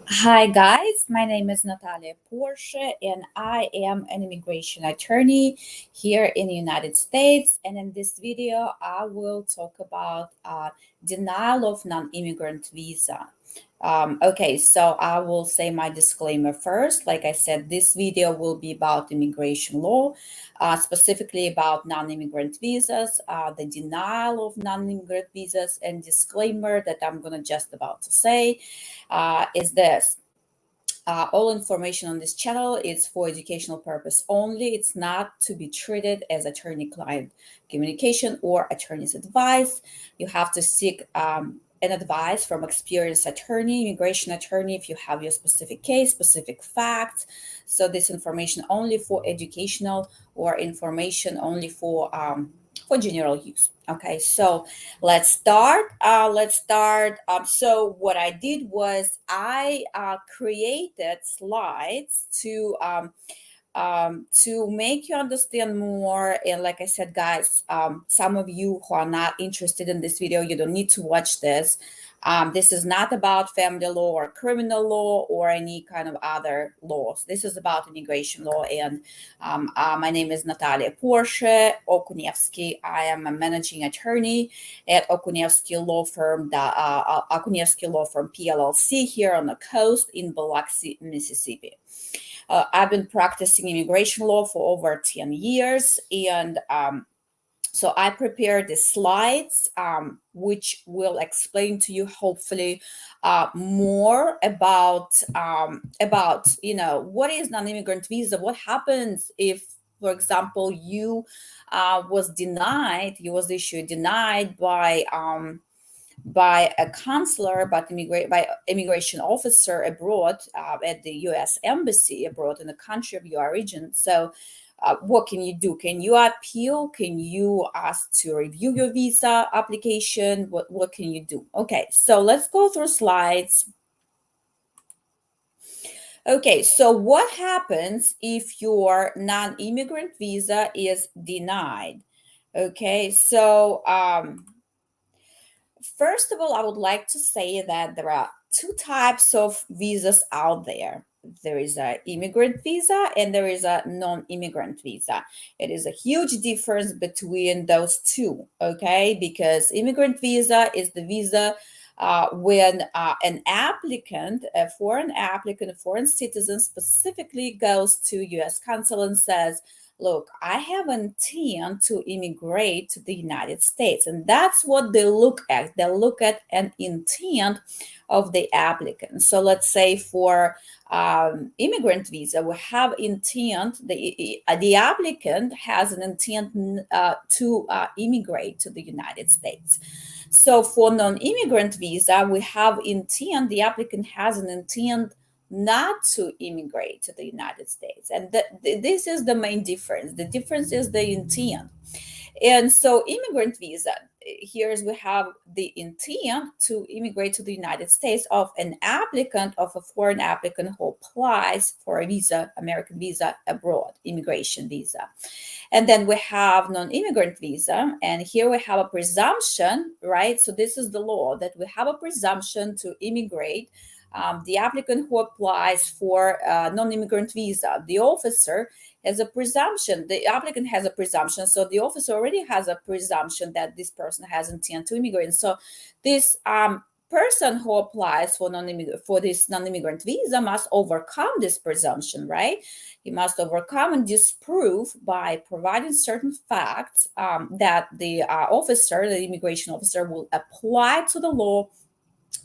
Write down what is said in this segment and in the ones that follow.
Hi, guys. My name is Natalia Porsche, and I am an immigration attorney here in the United States. And in this video, I will talk about denial of non-immigrant visa. Okay, so I will say my disclaimer first. Like I said, this video will be about immigration law, specifically about non-immigrant visas, the denial of non-immigrant visas, and disclaimer that I'm gonna just about to say is this. All information on this channel is for educational purpose only. It's not to be treated as attorney-client communication or attorney's advice. You have to seek an advice from experienced attorney, immigration attorney, if you have your specific case, specific facts. So this information only for educational or information only for general use. Okay, so let's start. So what I did was I created slides to make you understand more. And like I said, guys, some of you who are not interested in this video, you don't need to watch this. This is not about family law or criminal law or any kind of other laws. This is about immigration law. And my name is Natalia Porsche Okunievsky. I am a managing attorney at Okunievsky Law Firm, Okunievsky Law Firm PLLC here on the coast in Biloxi, Mississippi. I've been practicing immigration law for over 10 years, and so I prepared the slides, which will explain to you hopefully more about what is non-immigrant visa, what happens if, for example, you was issued denied by a consular, by immigration officer abroad at the U.S. Embassy abroad in the country of your origin. So what can you do? Can you appeal? Can you ask to review your visa application? What can you do? Okay, so let's go through slides. Okay, so what happens if your non-immigrant visa is denied? Okay, so first of all, I would like to say that there are two types of visas out there. There is an immigrant visa and there is a non-immigrant visa. It is a huge difference between those two, okay? Because immigrant visa is the visa when an applicant, a foreign citizen specifically goes to U.S. consul and says, look, I have intent to immigrate to the United States. And that's what they look at. They look at an intent of the applicant. So let's say for immigrant visa, we have intent, the applicant has an intent to immigrate to the United States. So for non-immigrant visa, we have intent, the applicant has an intent not to immigrate to the United States. And this is the main difference. The difference is the intent. And so immigrant visa, here's we have the intent to immigrate to the United States of an applicant, of a foreign applicant who applies for a visa, American visa abroad, immigration visa. And then we have non-immigrant visa. And here we have a presumption, right? So this is the law that we have a presumption to immigrate. The applicant who applies for non-immigrant visa, the officer has a presumption, the applicant has a presumption, so the officer already has a presumption that this person has intent to immigrate. So this person who applies for this non-immigrant visa must overcome this presumption, right? He must overcome and disprove by providing certain facts that the officer, the immigration officer, will apply to the law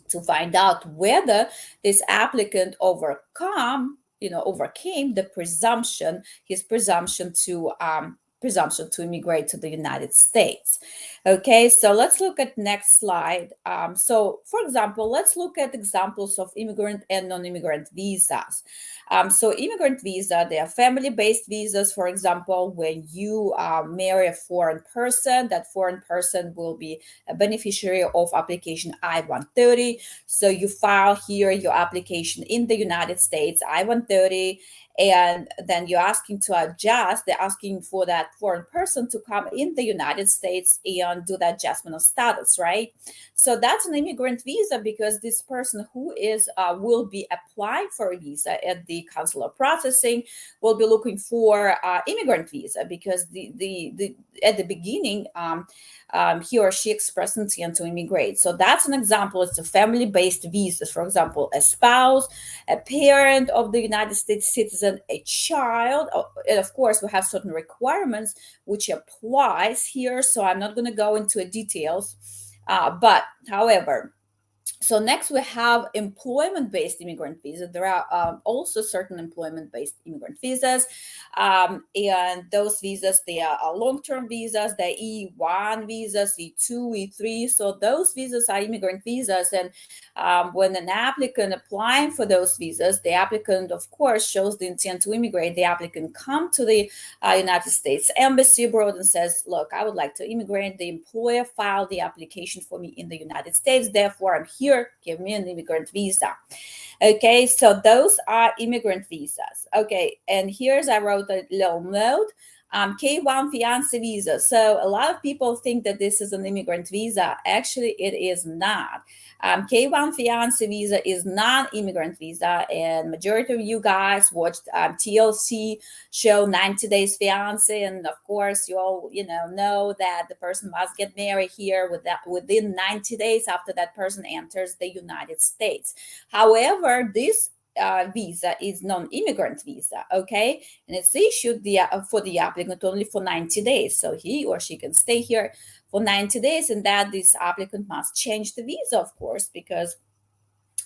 to find out whether this applicant overcame the presumption, his presumption to immigrate to the United States. Okay, so let's look at next slide. So for example, let's look at examples of immigrant and non-immigrant visas. So immigrant visa, they are family-based visas. For example, when you marry a foreign person, that foreign person will be a beneficiary of application I-130. So you file here your application in the United States, I-130, and then you're asking to adjust. They're asking for that foreign person to come in the United States and do that adjustment of status, right? So that's an immigrant visa, because this person who is will be applying for a visa at the consular processing will be looking for immigrant visa, because the at the beginning he or she expressed intent to immigrate. So that's an example. It's a family-based visa. For example, a spouse, a parent of the United States citizen, a child, and of course we have certain requirements which applies here. So I'm not going to go into details, but however, so next we have employment-based immigrant visa. There are also certain employment-based immigrant visas, and those visas, they are long-term visas. They're E1 visas, E2, E3. So those visas are immigrant visas, and when an applicant applying for those visas, the applicant, of course, shows the intent to immigrate. The applicant come to the United States Embassy abroad and says, "Look, I would like to immigrate." The employer filed the application for me in the United States. Therefore, I'm here. Give me an immigrant visa. Okay, so those are immigrant visas. Okay, and here's, I wrote a little note. K1 fiance visa. So a lot of people think that this is an immigrant visa. Actually, it is not. K1 fiance visa is non-immigrant visa, and majority of you guys watched TLC show 90 Days Fiance, and of course you all know that the person must get married here within 90 days after that person enters the United States. However, this visa is non-immigrant visa, okay, and it's issued for the applicant only for 90 days. So he or she can stay here for 90 days, and that this applicant must change the visa, of course, because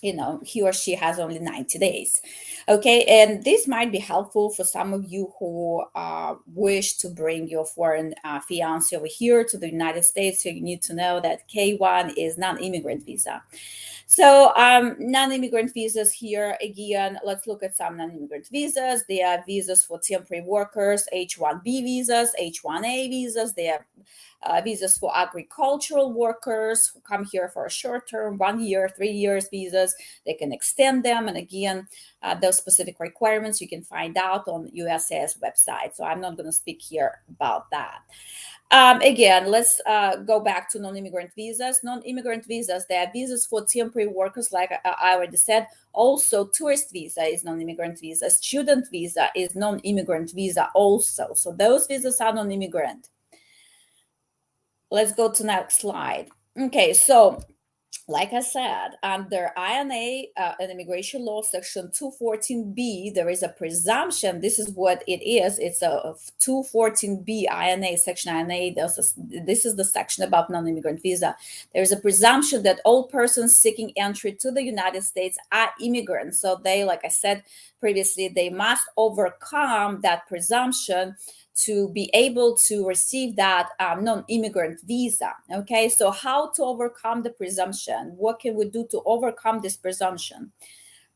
he or she has only 90 days. Okay, and this might be helpful for some of you who wish to bring your foreign fiance over here to the United States. So you need to know that K1 is non-immigrant visa. So non-immigrant visas here, again, let's look at some non-immigrant visas. They are visas for temporary workers, H-1B visas, H-1A visas. They are visas for agricultural workers who come here for a short term, 1 year, 3 years visas. They can extend them. And again, those specific requirements you can find out on USCIS website. So I'm not going to speak here about that. Again, let's go back to non-immigrant visas. Non-immigrant visas, they are visas for temporary workers, like I already said. Also, tourist visa is non-immigrant visa. Student visa is non-immigrant visa also. So those visas are non-immigrant. Let's go to next slide. Okay, so like I said, under INA and immigration law section 214B, there is a presumption. This is what it is. It's a 214B INA, section INA. This is the section about non-immigrant visa. There is a presumption that all persons seeking entry to the United States are immigrants. So they, like I said previously, they must overcome that presumption to be able to receive that non-immigrant visa. Okay, so how to overcome the presumption? What can we do to overcome this presumption?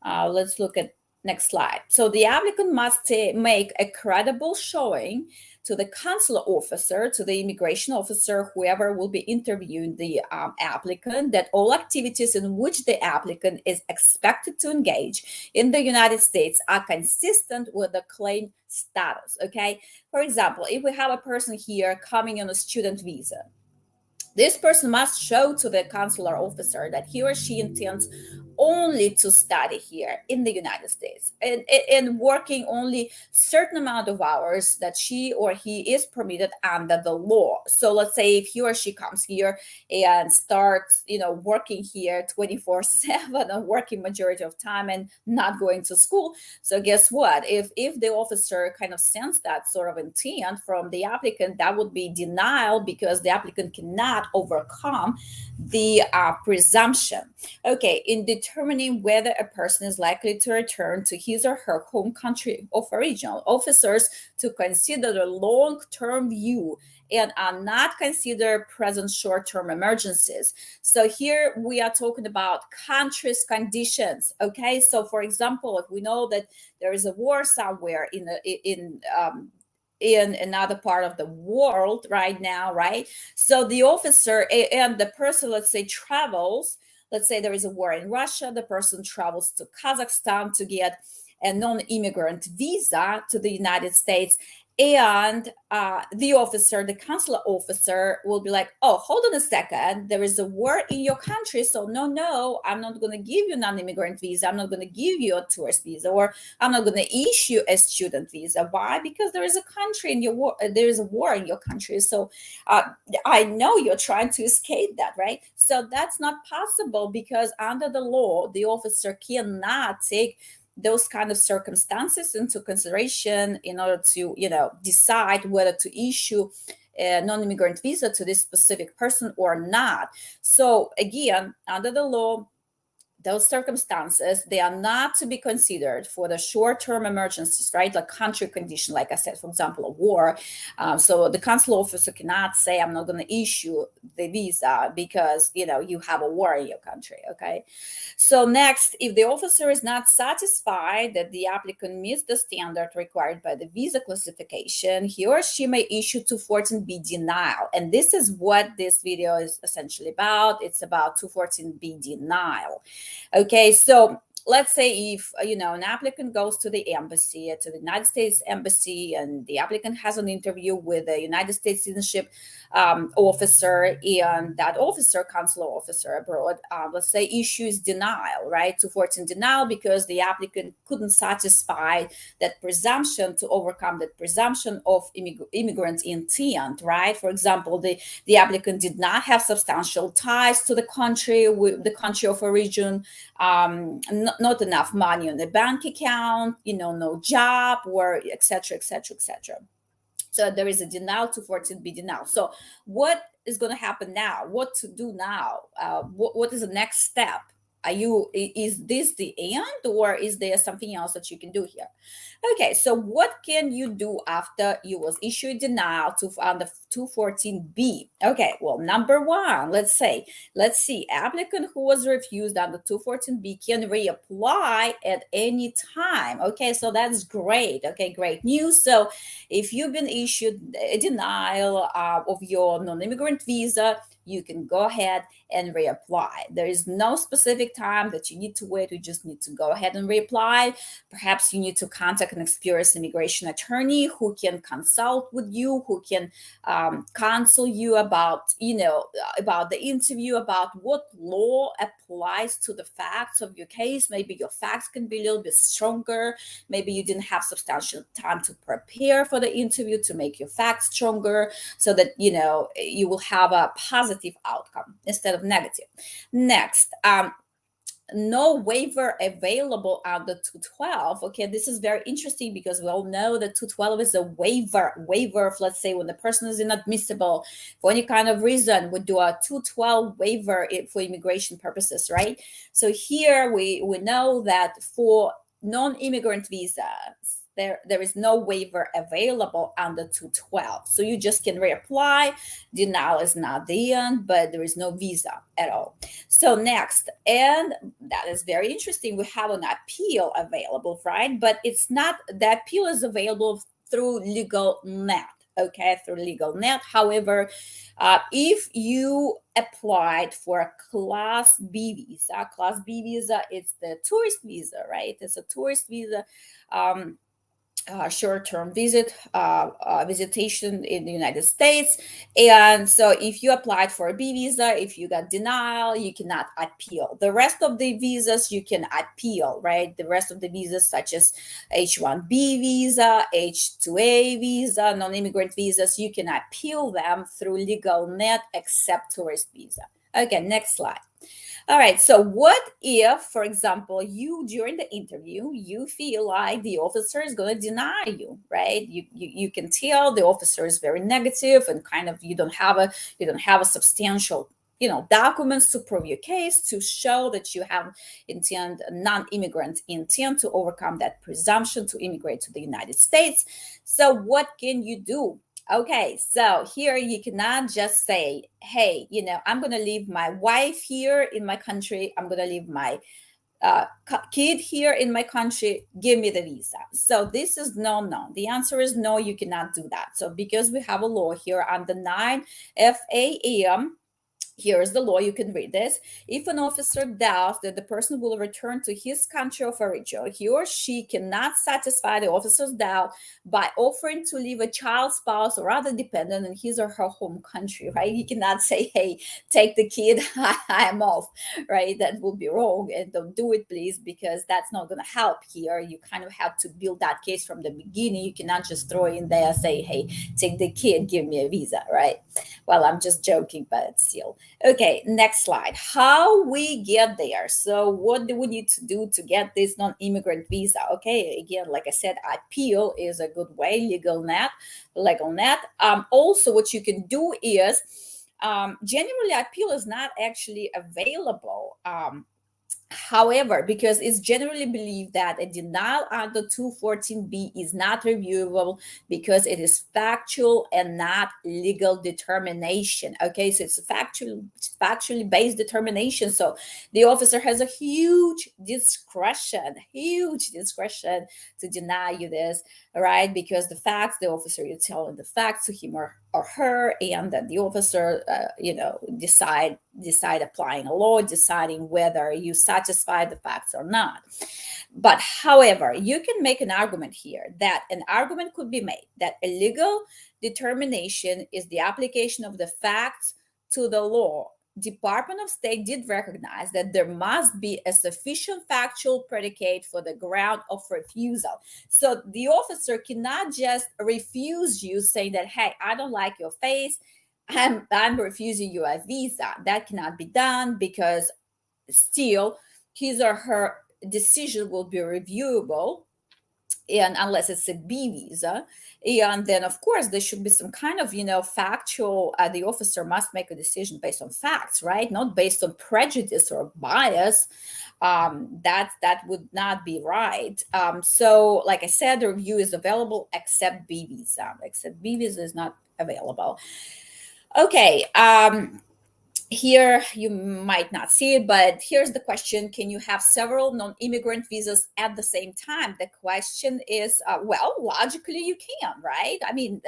Let's look at next slide. So the applicant must make a credible showing to the consular officer, to the immigration officer, whoever will be interviewing the applicant, that all activities in which the applicant is expected to engage in the United States are consistent with the claim status. Okay, for example, if we have a person here coming on a student visa, this person must show to the consular officer that he or she intends only to study here in the United States and working only certain amount of hours that she or he is permitted under the law. So let's say if he or she comes here and starts, working here 24/7 and working majority of time and not going to school. So guess what? If the officer kind of sensed that sort of intent from the applicant, that would be denial, because the applicant cannot overcome the presumption. Okay, in determining whether a person is likely to return to his or her home country of origin, officers to consider the long-term view and are not consider present short-term emergencies. So here we are talking about country's conditions. Okay, so for example, if we know that there is a war somewhere in another part of the world right now, right? So the officer and the person, let's say, travels. Let's say there is a war in Russia. The person travels to Kazakhstan to get a non-immigrant visa to the United States, and the officer, the consular officer, will be like, oh, hold on a second, there is a war in your country, so no, I'm not going to give you non-immigrant visa, I'm not going to give you a tourist visa, or I'm not going to issue a student visa. Why? Because there is a country in your war, there is a war in your country, so I know you're trying to escape that, right? So that's not possible, because under the law, the officer cannot take those kind of circumstances into consideration in order to, decide whether to issue a non-immigrant visa to this specific person or not. So again, under the law, those circumstances, they are not to be considered for the short-term emergencies, right? Like country condition, like I said, for example, a war. So the consular officer cannot say, I'm not going to issue the visa because, you have a war in your country, okay? So next, if the officer is not satisfied that the applicant meets the standard required by the visa classification, he or she may issue 214B denial. And this is what this video is essentially about. It's about 214B denial. Okay, so let's say if an applicant goes to the embassy, to the United States embassy, and the applicant has an interview with a United States citizenship officer, and that officer, consular officer abroad, let's say issues denial, right? 214 denial, because the applicant couldn't satisfy that presumption, to overcome that presumption of immigrant intent, right? For example, the applicant did not have substantial ties to the country, with the country of origin, not enough money on the bank account, no job, or etc., etc., etc. So there is a denial, 214B denial. So what is going to happen now? What to do now? What is the next step? Is this the end, or is there something else that you can do here? Okay, so what can you do after you was issued denial on the 214B? Okay, well, number one, let's see, applicant who was refused on the 214B can reapply at any time. Okay, so that's great. Okay, great news. So if you've been issued a denial of your non-immigrant visa, you can go ahead and reapply. There is no specific time that you need to wait. You just need to go ahead and reapply. Perhaps you need to contact an experienced immigration attorney who can consult with you, who can counsel you about the interview, about what law applies to the facts of your case. Maybe your facts can be a little bit stronger. Maybe you didn't have substantial time to prepare for the interview to make your facts stronger, so that you will have a positive outcome instead of negative. Next, no waiver available on the 212. Okay, this is very interesting, because we all know that 212 is a waiver of, let's say, when the person is inadmissible for any kind of reason, we do a 212 waiver for immigration purposes, right? So here we know that for non-immigrant visas, there is no waiver available under 212. So you just can reapply. Denial is not the end, but there is no visa at all. So next, and that is very interesting, we have an appeal available, right? But it's not, the appeal is available through LegalNet. Okay, through LegalNet. However, if you applied for a Class B visa, it's the tourist visa, right? It's a tourist visa. Short-term visitation in the United States. And so if you applied for a B visa, if you got denial, you cannot appeal. The rest of the visas you can appeal, right? The rest of the visas, such as H-1B visa, H-2A visa, non-immigrant visas, you can appeal them through LegalNet, except tourist visa. Okay, next slide. All right, so what if, for example, during the interview, you feel like the officer is going to deny you, right? You can tell the officer is very negative, and kind of you don't have a substantial documents to prove your case, to show that you have non-immigrant intent, to overcome that presumption to immigrate to the United States. So what can you do? Okay, so here you cannot just say, hey, I'm going to leave my wife here in my country. I'm going to leave my kid here in my country. Give me the visa. So this is no. The answer is no, you cannot do that. So because we have a law here under 9 FAM Here is the law. You can read this. If an officer doubts that the person will return to his country of origin, he or she cannot satisfy the officer's doubt by offering to leave a child, spouse, or other dependent in his or her home country, right? You cannot say, hey, take the kid, I'm off, right? That would be wrong. And don't do it, please, because that's not going to help here. You kind of have to build that case from the beginning. You cannot just throw in there, say, hey, take the kid, give me a visa, right? Well, I'm just joking, but still. Okay, next slide. How we get there. So what do we need to do to get this non-immigrant visa? Okay, again, like I said, appeal is a good way, legal net. Also, what you can do is generally appeal is not actually available. However, because it's generally believed that a denial under 214B is not reviewable because it is factual and not legal determination. Okay, so it's a factually based determination. So the officer has a huge discretion to deny you this, right? Because the facts, the officer, you're telling the facts to him or her, and then the officer, decide applying a law, deciding whether you satisfy the facts or not. But however, you can make an argument here that an argument could be made that a legal determination is the application of the facts to the law. Department of State did recognize that there must be a sufficient factual predicate for the ground of refusal. So the officer cannot just refuse you, saying that, hey, I don't like your face, I'm refusing you a visa. That cannot be done because still his or her decision will be reviewable, and unless it's a B visa. And then of course there should be some kind of factual, the officer must make a decision based on facts, right? Not based on prejudice or bias. That would not be right. So like I said, the review is available except B visa. Except B visa is not available. Okay. Here you might not see it, but here's the question: can you have several non-immigrant visas at the same time? The question is, well, logically you can, right? I mean,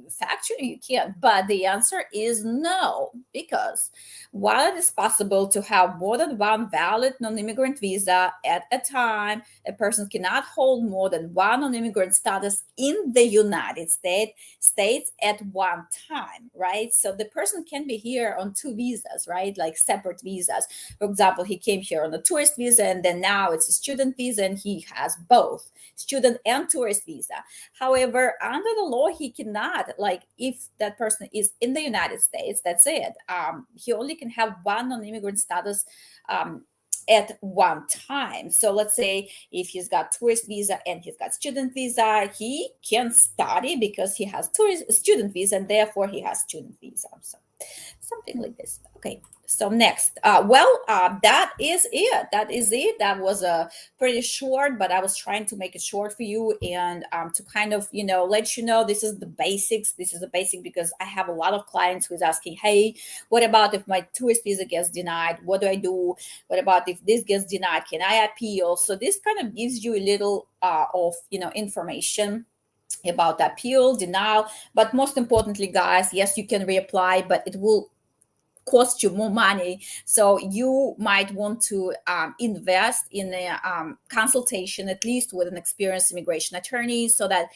factually you can, but the answer is no, because while it is possible to have more than one valid non-immigrant visa at a time, a person cannot hold more than one non-immigrant status in the United States at one time, right? So the person can be here on two visas, right? Like separate visas. For example, he came here on a tourist visa, and then now it's a student visa, and he has both student and tourist visa. However, under the law, he cannot, like, if that person is in the United States, that's it. He only can have one non-immigrant status at one time. So let's say if he's got tourist visa and he's got student visa, he can study because he has tourist student visa, and therefore he has student visa. So something like this. Okay, so next, that is it. That was a pretty short, but I was trying to make it short for you, and to kind of let you know this is the basics. This is the basic because I have a lot of clients who's asking, hey, what about if my tourist visa gets denied? What do I do? What about if this gets denied? Can I appeal? So this kind of gives you a little of information about appeal, denial, but most importantly, guys, yes, you can reapply, but it will cost you more money. So you might want to invest in a consultation, at least with an experienced immigration attorney, so that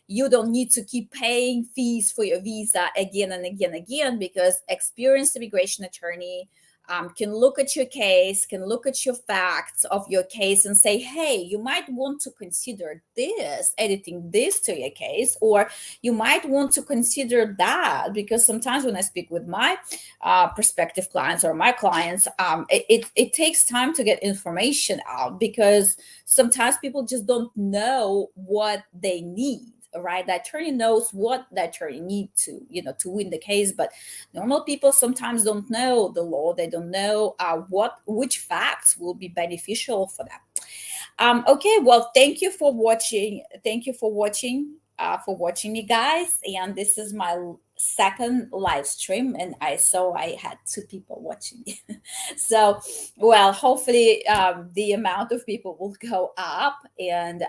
you don't need to keep paying fees for your visa again and again, because experienced immigration attorney can look at your case, can look at your facts of your case and say, hey, you might want to consider this, editing this to your case, or you might want to consider that. Because sometimes when I speak with my prospective clients or my clients, it takes time to get information out, because sometimes people just don't know what they need, right? The attorney knows what the attorney need to to win the case, but normal people sometimes don't know the law. They don't know which facts will be beneficial for them. Okay, well, thank you for watching. For watching me, guys. And this is my second live stream, and I saw I had two people watching me. So, well, hopefully the amount of people will go up, and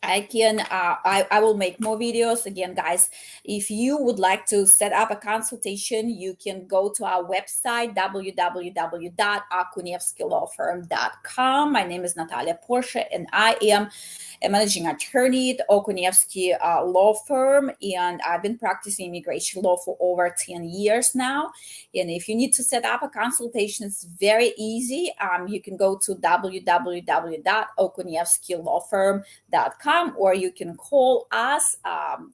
I will make more videos. Again, guys, if you would like to set up a consultation, you can go to our website, www.okunievskylawfirm.com. My name is Natalia Porsche, and I am a managing attorney at Okunievsky Law Firm, and I've been practicing immigration law for over 10 years now. And if you need to set up a consultation, it's very easy. You can go to www.okunievskylawfirm.com, or you can call us.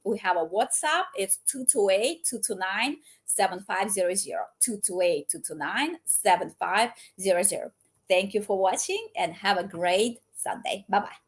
We have a WhatsApp. It's 228-229-7500, 228-229-7500. Thank you for watching and have a great Sunday. Bye-bye.